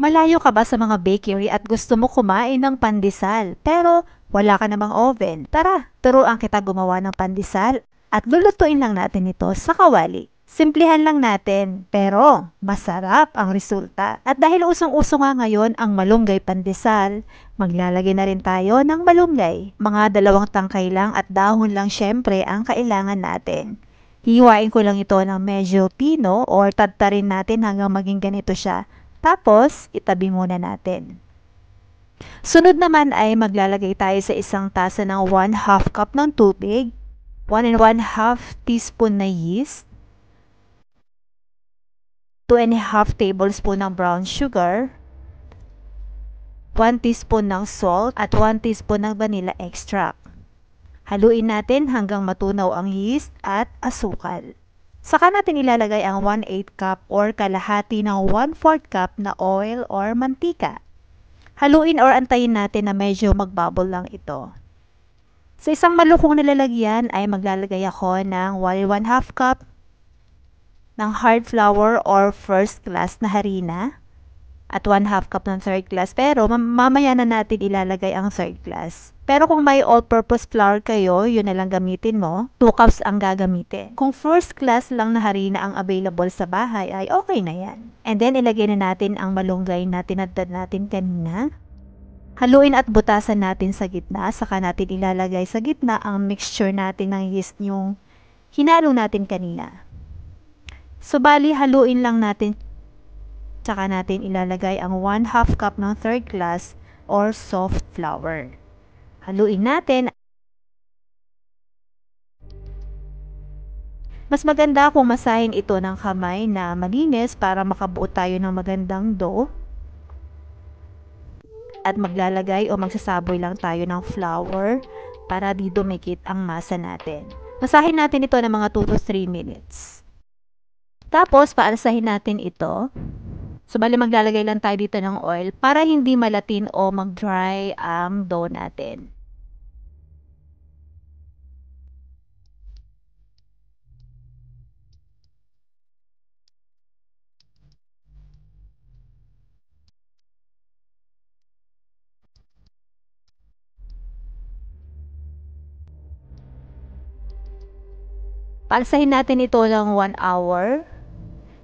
Malayo ka ba sa mga bakery at gusto mo kumain ng pandesal pero wala ka namang oven? Tara, turuan kita gumawa ng pandesal at lulutuin lang natin ito sa kawali. Simplihan lang natin, pero masarap ang resulta. At dahil usong-uso nga ngayon ang malunggay pandesal, maglalagay na rin tayo ng malunggay. Mga 2 tangkay lang at dahon lang syempre ang kailangan natin. Hiwain ko lang ito ng medyo pino or tadtarin natin hanggang maging ganito siya. Tapos, itabi muna natin. Sunod naman ay maglalagay tayo sa isang tasa ng 1/2 cup ng tubig, 1 1/2 teaspoon na yeast, 2 1/2 tablespoon ng brown sugar, 1 teaspoon ng salt at 1 teaspoon ng vanilla extract. Haluin natin hanggang matunaw ang yeast at asukal. Saka natin ilalagay ang 1/8 cup or kalahati ng 1/4 cup na oil or mantika. Haluin or antayin natin na medyo magbubble lang ito. Sa isang malukong nilalagyan ay maglalagay ako ng 1 1/2 cup ng hard flour or first class na harina at 1/2 cup ng third class, pero mamaya na natin ilalagay ang third class. Pero kung may all-purpose flour kayo, yun na lang gamitin mo. 2 cups ang gagamitin. Kung first class lang na harina ang available sa bahay, ay okay na yan. And then, ilagay na natin ang malunggay na tinadtad natin kanina. Haluin at butasan natin sa gitna. Saka natin ilalagay sa gitna ang mixture natin ng yeast yung hinalo natin kanina. So, bali, haluin lang natin. Saka natin ilalagay ang 1/2 cup ng third class or soft flour. Haluin natin. Mas maganda kung masahin ito ng kamay na malinis para makabuo tayo ng magandang dough. At maglalagay o magsasaboy lang tayo ng flour para di dumikit ang masa natin. Masahin natin ito ng mga 2 to 3 minutes. Tapos, paalasahin natin ito. So, bali maglalagay lang tayo dito ng oil para hindi malatin o mag-dry ang dough natin. Paalasahin natin ito ng 1 hour.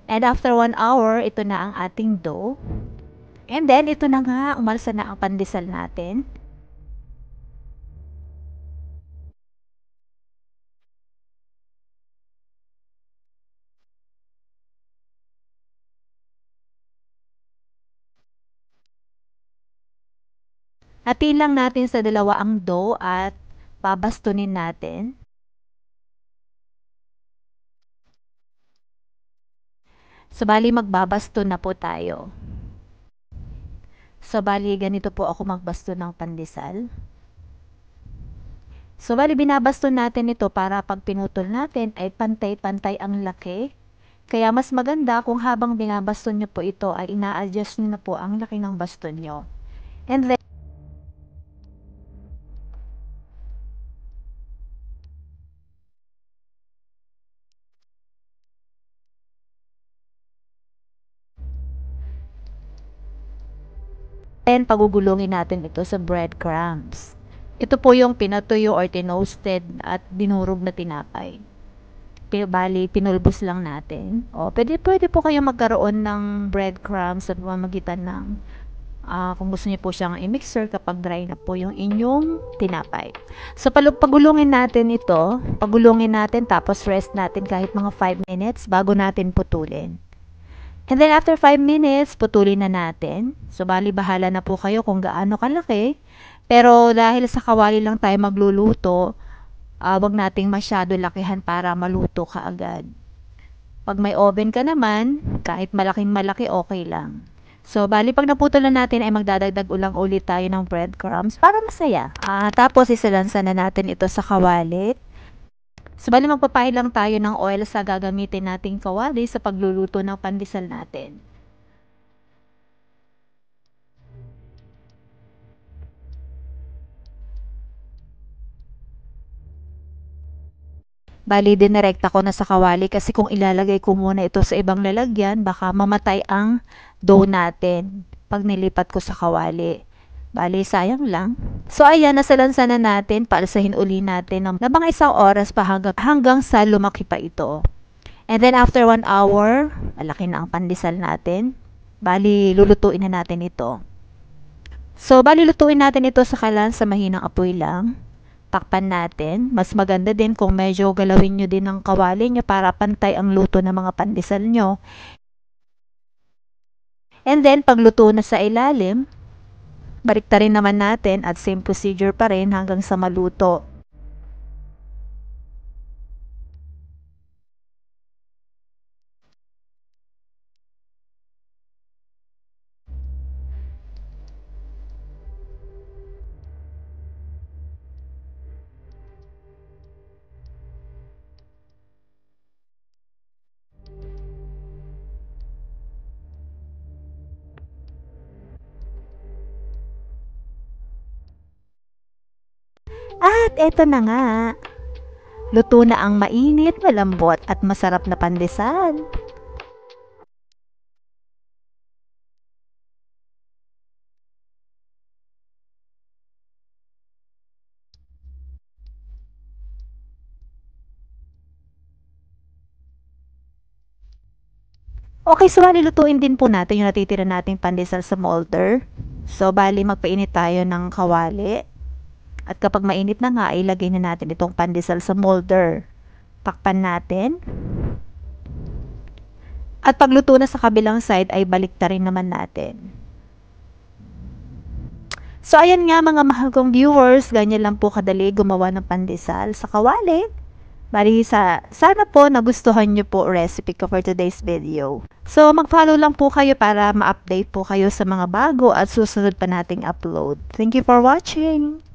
And after 1 hour, ito na ang ating dough. And then, ito na nga, umalsa na ang pandesal natin. Hatiin lang natin sa dalawa ang dough at babastunin natin. So, bali magbabaston na po tayo. So, bali ganito po ako magbasto ng pandesal. So, bali binabaston natin ito para pag pinutol natin ay pantay-pantay ang laki. Kaya mas maganda kung habang binabaston nyo po ito ay ina-adjust nyo na po ang laki ng baston nyo. And then, pagugulungin natin ito sa breadcrumbs. Ito po yung pinatuyo or tinoasted at dinurog na tinapay. Bali, pinulbos lang natin. O, pwede po kayo magkaroon ng breadcrumbs sa pamamagitan ng kung gusto niyo po siyang i-mixer kapag dry na po yung inyong tinapay. So, pagulungin natin ito, pagulungin natin tapos rest natin kahit mga 5 minutes bago natin putulin. And then, after 5 minutes, putulin na natin. So, bali, bahala na po kayo kung gaano kalaki. Pero, dahil sa kawali lang tayo magluluto, wag nating masyado lakihan para maluto kaagad. Pag may oven ka naman, kahit malaking malaki, okay lang. So, bali, pag naputol na natin, ay magdadagdag ulang ulit tayo ng breadcrumbs para masaya. Tapos, isilansa na natin ito sa kawali. So, bali magpapahid lang tayo ng oil sa gagamitin nating kawali sa pagluluto ng pandesal natin. Bali, dinirekta ko na sa kawali kasi kung ilalagay ko muna ito sa ibang lalagyan, baka mamatay ang dough natin. pag nilipat ko sa kawali. Bali, sayang lang. So, ayan, nasalansa na natin. Paalsahin uli natin ng mga isang oras pa hanggang sa lumaki pa ito. And then, after 1 hour, malaki na ang pandesal natin. Bali, lulutuin na natin ito. So, bali, lutuin natin ito sa kalan sa mahinang apoy lang. Takpan natin. Mas maganda din kung medyo galawin nyo din ang kawali nyo para pantay ang luto ng mga pandesal nyo. And then, pagluto na sa ilalim, baliktarin naman natin at same procedure pa rin hanggang sa maluto. At eto na nga. Luto na ang mainit, malambot at masarap na pandesal. Okay, so bali lutuin din po natin yung natitira nating pandesal sa molder. So, bali magpainit tayo ng kawali. At kapag mainit na nga, ilagay na natin itong pandesal sa molder. Takpan natin. At pagluto na sa kabilang side ay baliktarin naman natin. So, ayan nga mga mahal kong viewers, ganyan lang po kadali gumawa ng pandesal sa kawali. Bali, sana po nagustuhan nyo po recipe ko for today's video. So, mag-follow lang po kayo para ma-update po kayo sa mga bago at susunod pa nating upload. Thank you for watching!